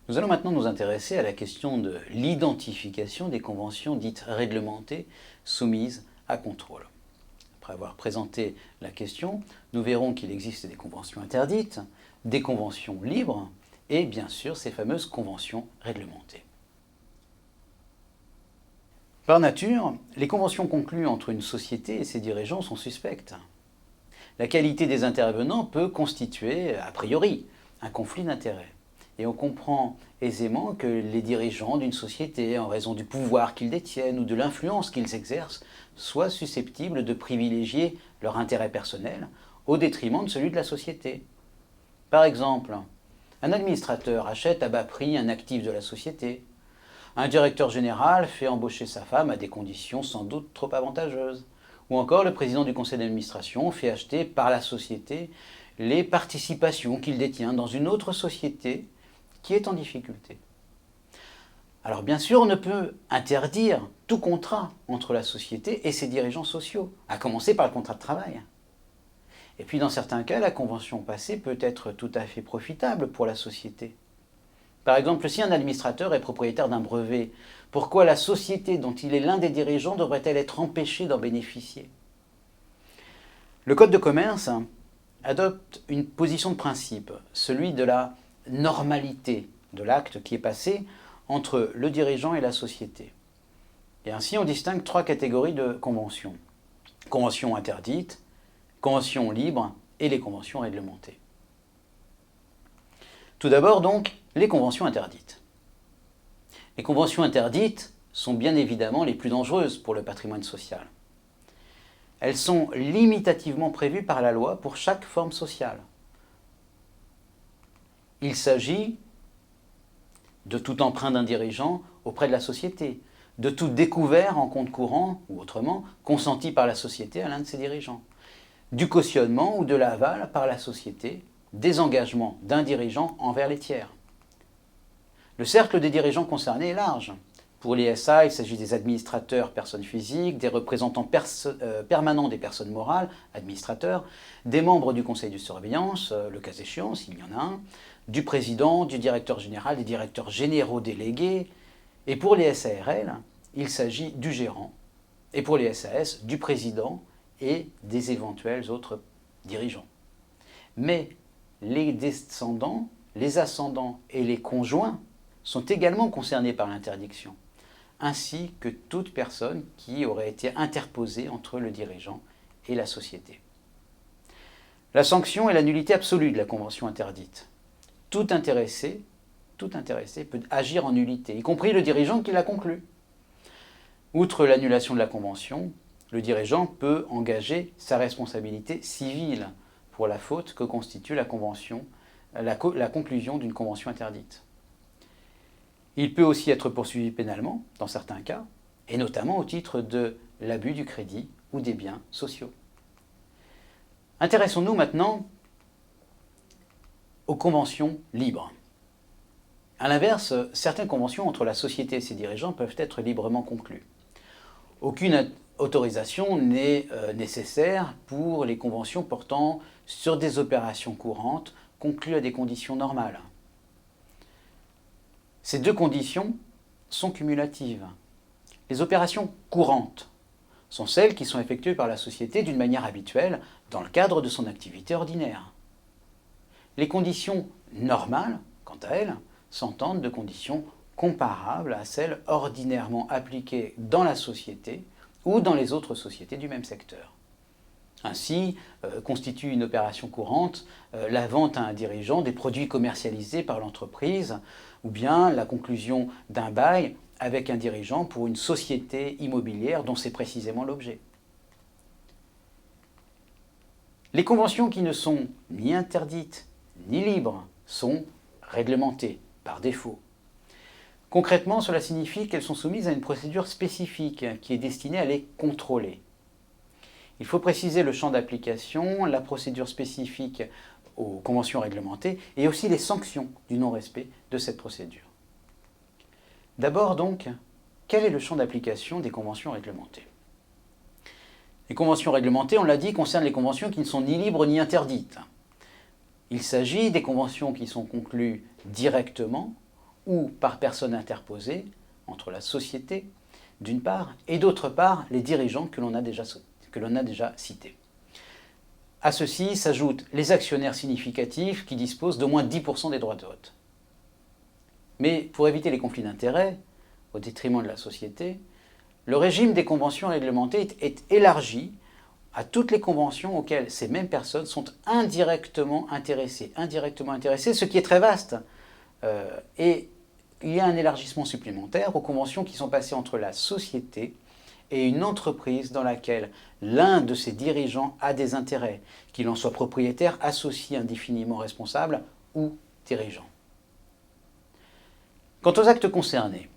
Nous allons maintenant nous intéresser à la question de l'identification des conventions dites réglementées soumises à contrôle. Après avoir présenté la question, nous verrons qu'il existe des conventions interdites, des conventions libres et bien sûr ces fameuses conventions réglementées. Par nature, les conventions conclues entre une société et ses dirigeants sont suspectes. La qualité des intervenants peut constituer, a priori, un conflit d'intérêts. Et on comprend aisément que les dirigeants d'une société, en raison du pouvoir qu'ils détiennent ou de l'influence qu'ils exercent, soient susceptibles de privilégier leur intérêt personnel au détriment de celui de la société. Par exemple, un administrateur achète à bas prix un actif de la société. Un directeur général fait embaucher sa femme à des conditions sans doute trop avantageuses. Ou encore, le président du conseil d'administration fait acheter par la société les participations qu'il détient dans une autre société qui est en difficulté. Alors bien sûr, on ne peut interdire tout contrat entre la société et ses dirigeants sociaux, à commencer par le contrat de travail. Et puis dans certains cas, la convention passée peut être tout à fait profitable pour la société. Par exemple, si un administrateur est propriétaire d'un brevet, pourquoi la société dont il est l'un des dirigeants devrait-elle être empêchée d'en bénéficier? Le Code de commerce adopte une position de principe, celui de la normalité de l'acte qui est passé entre le dirigeant et la société. Et ainsi, on distingue trois catégories de conventions. Conventions interdites, conventions libres et les conventions réglementées. Tout d'abord donc, les conventions interdites. Les conventions interdites sont bien évidemment les plus dangereuses pour le patrimoine social. Elles sont limitativement prévues par la loi pour chaque forme sociale. Il s'agit de tout emprunt d'un dirigeant auprès de la société, de tout découvert en compte courant ou autrement consenti par la société à l'un de ses dirigeants, du cautionnement ou de l'aval par la société des engagements d'un dirigeant envers les tiers. Le cercle des dirigeants concernés est large. Pour les SA, il s'agit des administrateurs, personnes physiques, des représentants permanents des personnes morales, administrateurs, des membres du conseil de surveillance, le cas échéant, s'il y en a un, du président, du directeur général, des directeurs généraux délégués. Et pour les SARL, il s'agit du gérant. Et pour les SAS, du président et des éventuels autres dirigeants. Mais les descendants, les ascendants et les conjoints sont également concernés par l'interdiction, ainsi que toute personne qui aurait été interposée entre le dirigeant et la société. La sanction est la nullité absolue de la convention interdite. Tout intéressé peut agir en nullité, y compris le dirigeant qui l'a conclue. Outre l'annulation de la convention, le dirigeant peut engager sa responsabilité civile pour la faute que constitue la conclusion d'une convention interdite. Il peut aussi être poursuivi pénalement, dans certains cas, et notamment au titre de l'abus du crédit ou des biens sociaux. Intéressons-nous maintenant aux conventions libres. A l'inverse, certaines conventions entre la société et ses dirigeants peuvent être librement conclues. Aucune autorisation n'est nécessaire pour les conventions portant sur des opérations courantes conclues à des conditions normales. Ces deux conditions sont cumulatives. Les opérations courantes sont celles qui sont effectuées par la société d'une manière habituelle dans le cadre de son activité ordinaire. Les conditions normales, quant à elles, s'entendent de conditions comparables à celles ordinairement appliquées dans la société ou dans les autres sociétés du même secteur. Ainsi, constitue une opération courante la vente à un dirigeant des produits commercialisés par l'entreprise ou bien la conclusion d'un bail avec un dirigeant pour une société immobilière dont c'est précisément l'objet. Les conventions qui ne sont ni interdites ni libres sont réglementées par défaut. Concrètement, cela signifie qu'elles sont soumises à une procédure spécifique qui est destinée à les contrôler. Il faut préciser le champ d'application, la procédure spécifique aux conventions réglementées et aussi les sanctions du non-respect de cette procédure. D'abord donc, quel est le champ d'application des conventions réglementées? Les conventions réglementées, on l'a dit, concernent les conventions qui ne sont ni libres ni interdites. Il s'agit des conventions qui sont conclues directement ou par personne interposée entre la société, d'une part, et d'autre part, les dirigeants que l'on a déjà cités. À ceci s'ajoutent les actionnaires significatifs qui disposent d'au moins 10% des droits de vote. Mais pour éviter les conflits d'intérêts, au détriment de la société, le régime des conventions réglementées est élargi à toutes les conventions auxquelles ces mêmes personnes sont indirectement intéressées, ce qui est très vaste. Et il y a un élargissement supplémentaire aux conventions qui sont passées entre la société et une entreprise dans laquelle l'un de ses dirigeants a des intérêts, qu'il en soit propriétaire, associé indéfiniment responsable ou dirigeant. Quant aux actes concernés,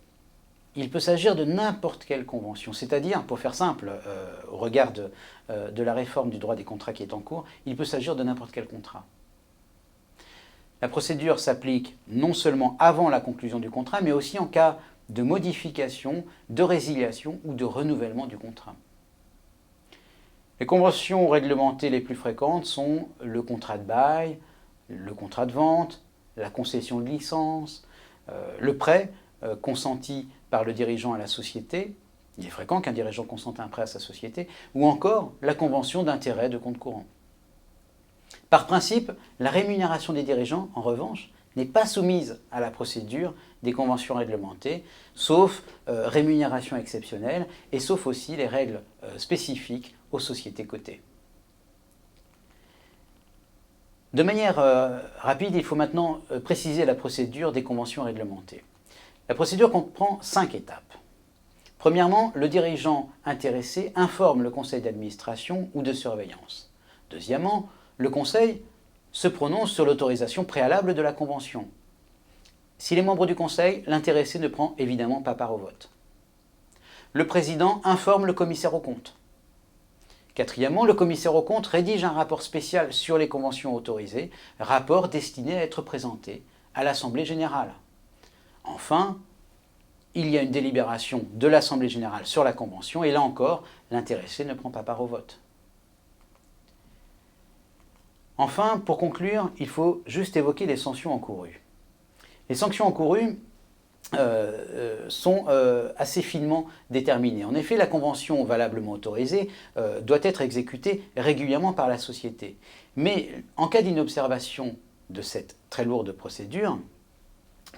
il peut s'agir de n'importe quelle convention, c'est-à-dire, pour faire simple, au regard de la réforme du droit des contrats qui est en cours, il peut s'agir de n'importe quel contrat. La procédure s'applique non seulement avant la conclusion du contrat, mais aussi en cas de modification, de résiliation ou de renouvellement du contrat. Les conventions réglementées les plus fréquentes sont le contrat de bail, le contrat de vente, la concession de licence, le prêt consenti par le dirigeant à la société, il est fréquent qu'un dirigeant consente un prêt à sa société, ou encore la convention d'intérêt de compte courant. Par principe, la rémunération des dirigeants, en revanche, n'est pas soumise à la procédure des conventions réglementées, sauf rémunération exceptionnelle et sauf aussi les règles spécifiques aux sociétés cotées. De manière rapide, il faut maintenant préciser la procédure des conventions réglementées. La procédure comprend 5 étapes. Premièrement, le dirigeant intéressé informe le conseil d'administration ou de surveillance. Deuxièmement, le conseil se prononce sur l'autorisation préalable de la convention. Si les membres du conseil, l'intéressé ne prend évidemment pas part au vote. Le président informe le commissaire aux comptes. Quatrièmement, le commissaire aux comptes rédige un rapport spécial sur les conventions autorisées, rapport destiné à être présenté à l'Assemblée générale. Enfin, il y a une délibération de l'Assemblée générale sur la convention et là encore, l'intéressé ne prend pas part au vote. Enfin, pour conclure, il faut juste évoquer les sanctions encourues. Les sanctions encourues sont assez finement déterminées. En effet, la convention valablement autorisée doit être exécutée régulièrement par la société. Mais en cas d'inobservation de cette très lourde procédure,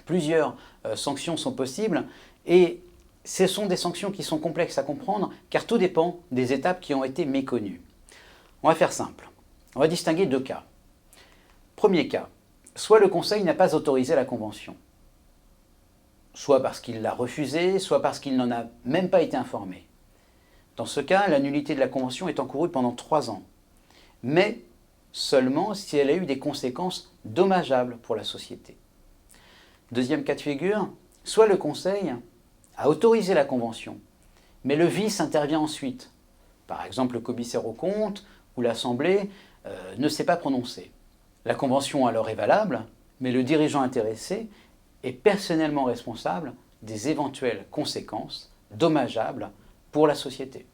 plusieurs sanctions sont possibles et ce sont des sanctions qui sont complexes à comprendre car tout dépend des étapes qui ont été méconnues. On va faire simple. On va distinguer 2 cas. Premier cas, soit le Conseil n'a pas autorisé la convention, soit parce qu'il l'a refusée, soit parce qu'il n'en a même pas été informé. Dans ce cas, la nullité de la convention est encourue pendant 3 ans, mais seulement si elle a eu des conséquences dommageables pour la société. Deuxième cas de figure, soit le Conseil a autorisé la convention, mais le vice intervient ensuite. Par exemple, le commissaire aux comptes ou l'Assemblée ne s'est pas prononcé. La convention alors est valable, mais le dirigeant intéressé est personnellement responsable des éventuelles conséquences dommageables pour la société.